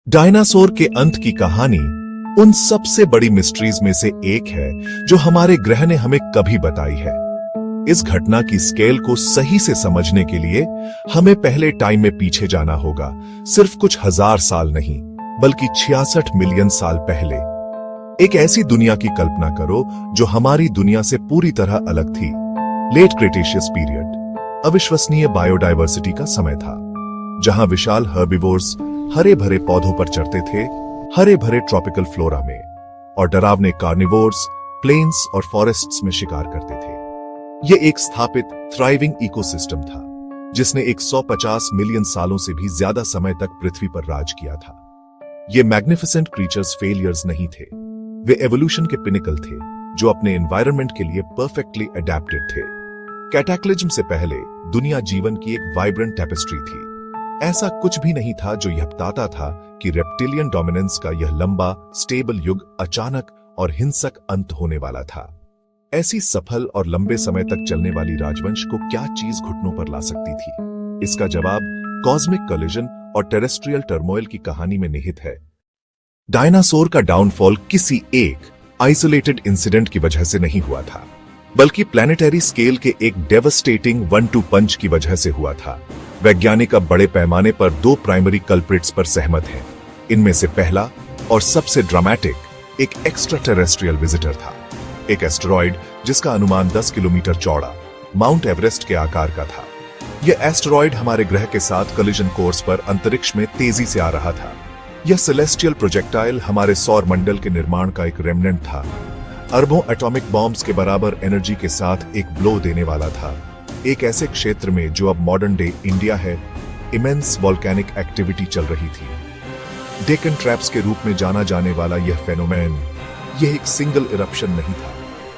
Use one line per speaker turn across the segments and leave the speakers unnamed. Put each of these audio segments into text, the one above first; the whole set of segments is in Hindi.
डायनासोर के अंत की कहानी उन सबसे बड़ी मिस्ट्रीज में से एक है जो हमारे ग्रह ने हमें कभी बताई है। इस घटना की स्केल को सही से समझने के लिए हमें पहले टाइम में पीछे जाना होगा, सिर्फ कुछ हजार साल नहीं बल्कि 66 मिलियन साल पहले। एक ऐसी दुनिया की कल्पना करो जो हमारी दुनिया से पूरी तरह अलग थी। लेट क्रेटेशियस पीरियड अविश्वसनीय बायोडायवर्सिटी का समय था, जहां विशाल हर्बिवोर्स हरे भरे पौधों पर चढ़ते थे, हरे भरे ट्रॉपिकल फ्लोरा में, और डरावने कार्निवोर्स प्लेन्स और फॉरेस्ट्स में शिकार करते थे। यह एक स्थापित थ्राइविंग इकोसिस्टम था जिसने 150 मिलियन सालों से भी ज्यादा समय तक पृथ्वी पर राज किया था। ये मैग्निफिसेंट क्रीचर्स फेलियर्स नहीं थे, वे एवोल्यूशन के पिनिकल थे जो अपने एनवायरनमेंट के लिए परफेक्टली अडेप्टेड थे। कैटाक्लिज्म से पहले दुनिया जीवन की एक वाइब्रेंट टेपेस्ट्री थी। ऐसा कुछ भी नहीं था जो यह बताता था कि रेप्टिलियन डोमिनेंस का यह लंबा स्टेबल युग अचानक और हिंसक अंत होने वाला था। ऐसी सफल और लंबे समय तक चलने वाली राजवंश को क्या चीज घुटनों पर ला सकती थी? इसका जवाब कॉस्मिक कोलिजन और टेरेस्ट्रियल टर्मोइल की कहानी में निहित है। डायनासोर का डाउनफॉल किसी एक आइसोलेटेड इंसिडेंट की वजह से नहीं हुआ था, बल्कि प्लैनेटरी स्केल के एक डेवस्टेटिंग 1-2 पंच की वजह से हुआ था। वैज्ञानिक अब बड़े पैमाने पर 2 प्राइमरी कल्प्रिट्स पर सहमत हैं। इनमें से पहला और सबसे ड्रामेटिक एक एक्स्ट्रा टेरेस्ट्रियल विजिटर था, एक एस्टेरॉयड जिसका अनुमान 10 किलोमीटर चौड़ा माउंट एवरेस्ट के आकार का था। यह एस्टेरॉयड हमारे ग्रह के साथ कोलिजन कोर्स पर अंतरिक्ष में तेजी से आ रहा था। यह सेलेस्टियल प्रोजेक्टाइल हमारे सौर मंडल के निर्माण का एक रेमनेंट था, अरबों एटॉमिक बॉम्ब्स के बराबर एनर्जी के साथ एक ब्लो देने वाला था। एक ऐसे क्षेत्र में जो अब मॉडर्न डे इंडिया है, इमेंस वोल्केनिक एक्टिविटी चल रही थी। डेकन ट्रैप्स के रूप में जाना जाने वाला यह फेनोमेन, यह एक सिंगल इरप्शन नहीं था,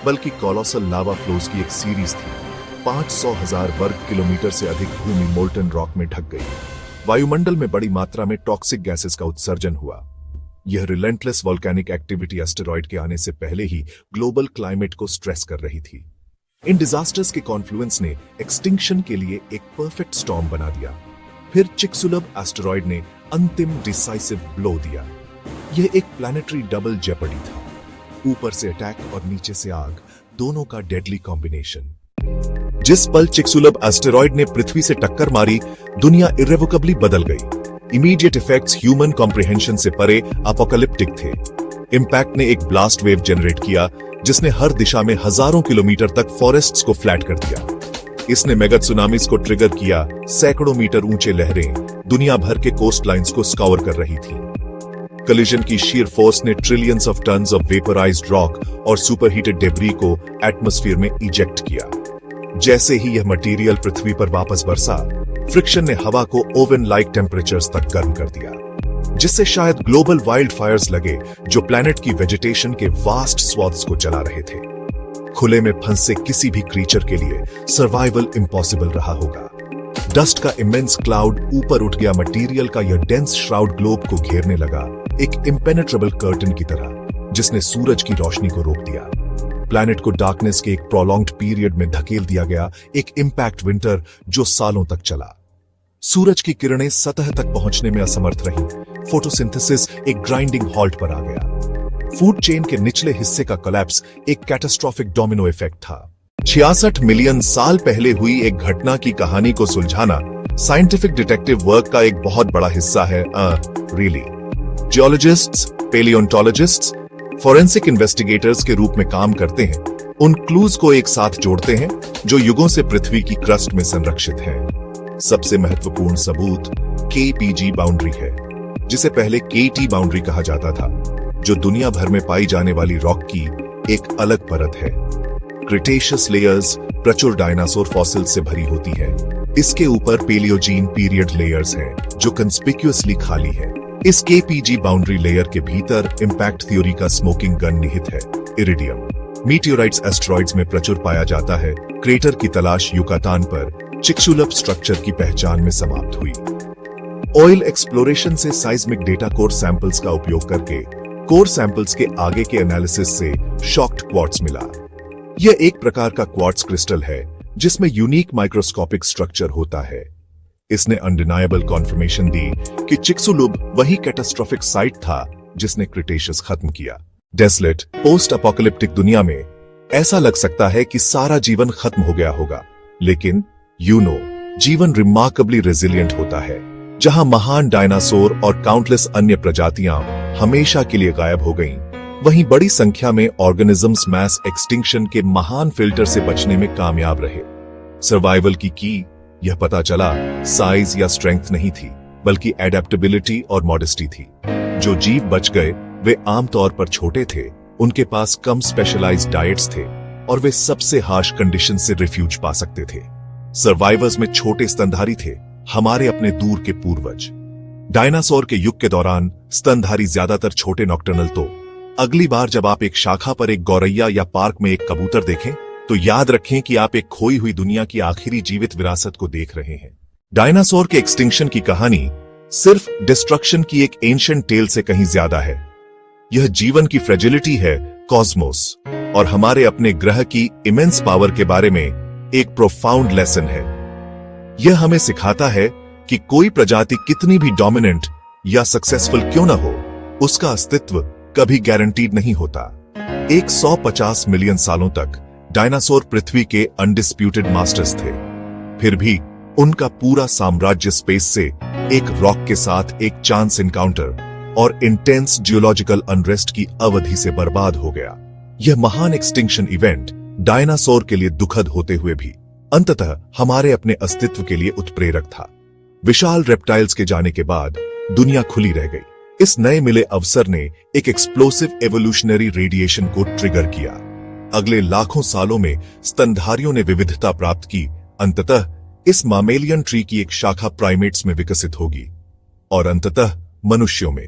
बल्कि कोलोसल लावा फ्लोज की एक सीरीज थी। 500,000 वर्ग किलोमीटर से अधिक भूमि मोल्टन रॉक में ढक गई। वायुमंडल में बड़ी मात्रा में टॉक्सिक गैसेस का उत्सर्जन हुआ। यह रिलेंटलेस वोल्केनिक एक्टिविटी एस्टेरॉयड के आने से पहले ही ग्लोबल क्लाइमेट को स्ट्रेस कर रही थी। इन डिजास्टर्स के कॉन्फ्लुएंस ने एक्सटिंक्शन के लिए एक परफेक्ट स्टॉर्म बना दिया। फिर चिक्सुलब एस्टेरॉयड ने अंतिम डिसाइसिव ब्लो दिया। यह एक प्लैनेटरी डबल जेपर्डी था, ऊपर से अटैक और नीचे से आग, दोनों का डेडली कॉम्बिनेशन। जिस पल चिक्सुलब एस्टेरॉयड ने पृथ्वी से टक्कर मारी, दुनिया इर्रेवोकेबली बदल गई। इमीडिएट इफेक्ट्स ह्यूमन कॉम्प्रिहेंशन से परे अपोकलिप्टिक थे। इंपैक्ट ने एक ब्लास्ट वेव जनरेट किया जिसने हर दिशा में हजारों किलोमीटर तक फॉरेस्ट्स को फ्लैट कर दिया। इसने मेगा सुनामीज को ट्रिगर किया। सैकड़ों मीटर ऊंचे लहरें दुनिया भर के कोस्ट लाइन्स को स्काउर कर रही थी। कोलिजन की शीयर फोर्स ने trillions of tons of vaporised rock और सुपरहीटेड डेब्री को एटमॉस्फेयर में इजेक्ट किया। जैसे ही यह मटेरियल पृथ्वी पर वापस बरसा, फ्रिक्शन ने हवा को ओवन लाइक टेम्परेचर्स तक गर्म कर दिया, जिससे शायद ग्लोबल वाइल्ड फायर्स लगे जो प्लैनेट की वेजिटेशन के वास्ट स्वॉथ्स को जला रहे थे। खुले में फंसे किसी भी क्रीचर के लिए सर्वाइवल इम्पॉसिबल रहा होगा। डस्ट का इमेंस क्लाउड ऊपर उठ गया। मटेरियल का यह डेंस श्राउड ग्लोब को घेरने लगा, एक इम्पेनेट्रेबल कर्टन की तरह जिसने सूरज की रोशनी को रोक दिया। प्लैनेट को डार्कनेस के एक प्रोलॉन्ग्ड पीरियड में धकेल दिया गया, एक इंपैक्ट विंटर जो सालों तक चला। सूरज की किरणें सतह तक पहुंचने में असमर्थ रहीं। फोटोसिंथेसिस एक ग्राइंडिंग हॉल्ट पर आ गया। फूड चेन के निचले हिस्से का कोलैप्स एक कैटास्ट्रोफिक डोमिनो इफेक्ट था। 66 मिलियन साल पहले हुई एक घटना की कहानी को सुलझाना साइंटिफिक डिटेक्टिव वर्क का एक बहुत बड़ा हिस्सा है। रियली जियोलॉजिस्ट्स, पेलियोंटोलॉजिस्ट्स, फोरेंसिक इन्वेस्टिगेटर्स के रूप में काम करते हैं, उन क्लूज को एक साथ जोड़ते हैं जो युगों से पृथ्वी की क्रस्ट में संरक्षित है। सबसे महत्वपूर्ण सबूत KPG बाउंड्री है, जिसे पहले KT बाउंड्री कहा जाता था, जो दुनिया भर में पाई जाने वाली रॉक की एक अलग परत है। क्रिटेशियस लेयर्स प्रचुर डायनासोर फॉसिल से भरी होती है। इसके ऊपर पेलियोजीन पीरियड लेयर्स हैं जो कंस्पिक्यूअसली खाली है। इस KPG बाउंड्री लेयर के भीतर इंपैक्ट थ्योरी का स्मोकिंग गन निहित है। इरिडियम मीटियोराइट्स एस्टेरॉइड्स में प्रचुर पाया जाता है। क्रेटर की तलाश युकातान पर चिक्सुलब स्ट्रक्चर की पहचान में समाप्त हुई। ऑयल एक्सप्लोरेशन से साइज्मिक डेटा कोर सैंपल्स का उपयोग करके कोर सैंपल्स के आगे के एनालिसिस से शॉक्ड क्वार्ट्ज मिला। यह एक प्रकार का क्वार्ट्ज क्रिस्टल है जिसमें यूनिक माइक्रोस्कोपिक स्ट्रक्चर होता है। इसने अनडिनायबल कॉन्फर्मेशन दी कि चिक्सुलुब वही कैटास्ट्रोफिक साइट था जिसने क्रिटेशियस खत्म किया। डेसलेट पोस्ट अपोकलिप्टिक दुनिया में ऐसा लग सकता है कि सारा जीवन खत्म हो गया होगा, लेकिन जीवन रिमार्केबली रेजिलिएंट होता है। जहां महान डायनासोर और काउंटलेस अन्य प्रजातियां हमेशा के लिए गायब हो गईं, वहीं बड़ी संख्या में ऑर्गेनिजम्स मैस एक्सटिंक्शन के महान फिल्टर से बचने में कामयाब रहे। सर्वाइवल की यह पता चला साइज या स्ट्रेंथ नहीं थी, बल्कि एडेप्टेबिलिटी और मॉडेस्टी थी। जो जीव बच गए वे आमतौर पर छोटे थे, उनके पास कम स्पेशलाइज्ड डाइट्स थे और वे सबसे हार्श कंडीशन से रिफ्यूज पा सकते थे। सर्वाइवर्स में छोटे स्तनधारी थे, हमारे अपने दूर के पूर्वज। डायनासोर के युग के दौरान स्तनधारी ज्यादातर छोटे नॉक्टर्नल। तो अगली बार जब आप एक शाखा पर एक गौरैया या पार्क में एक कबूतर देखें, तो याद रखें कि आप एक खोई हुई दुनिया की आखिरी जीवित विरासत को देख रहे हैं। डायनासोर के एक्सटिंक्शन की कहानी सिर्फ डिस्ट्रक्शन की एक एंशिएंट टेल से कहीं ज्यादा है। यह जीवन की फ्रेजिलिटी है, कॉस्मोस और हमारे अपने ग्रह की इमेंस पावर के बारे में एक प्रोफाउंड लेसन है। यह हमें सिखाता है कि कोई प्रजाति कितनी भी डोमिनेंट या सक्सेसफुल क्यों न हो, उसका अस्तित्व कभी गारंटीड नहीं होता। 150 मिलियन सालों तक डायनासोर पृथ्वी के अनडिस्प्यूटेड मास्टर्स थे, फिर भी उनका पूरा साम्राज्य स्पेस से एक रॉक के साथ एक चांस इनकाउंटर और इंटेंस जियोलॉजिकल अनरेस्ट की अवधि से बर्बाद हो गया। यह महान एक्सटिंक्शन इवेंट डायनासोर के लिए दुखद होते हुए भी अंततः हमारे अपने अस्तित्व के लिए उत्प्रेरक था। विशाल रेप्टाइल्स के जाने के बाद दुनिया खुली रह गई। इस नए मिले अवसर ने एक एक्सप्लोसिव एवोल्यूशनरी रेडिएशन को ट्रिगर किया। अगले लाखों सालों में स्तनधारियों ने विविधता प्राप्त की। अंततः इस मामेलियन ट्री की एक शाखा प्राइमेट्स में विकसित होगी और अंततः मनुष्यों में।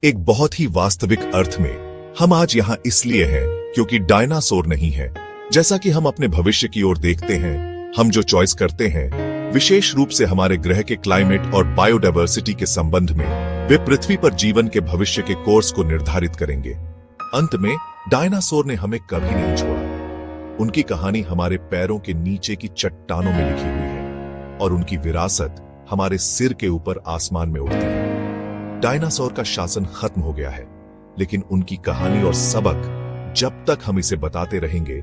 एक बहुत ही वास्तविक अर्थ में हम आज यहां इसलिए हैं क्योंकि डायनासोर नहीं है। जैसा कि हम अपने भविष्य की ओर देखते हैं, हम जो चॉइस करते हैं, विशेष रूप से हमारे ग्रह के क्लाइमेट और बायोडायवर्सिटी के संबंध में, वे पृथ्वी पर जीवन के भविष्य के कोर्स को निर्धारित करेंगे। अंत में डायनासोर ने हमें कभी नहीं छोड़ा। उनकी कहानी हमारे पैरों के नीचे की चट्टानों में लिखी हुई है और उनकी विरासत हमारे सिर के ऊपर आसमान में उड़ती है। डायनासोर का शासन खत्म हो गया है, लेकिन उनकी कहानी और सबक जब तक हम इसे बताते रहेंगे,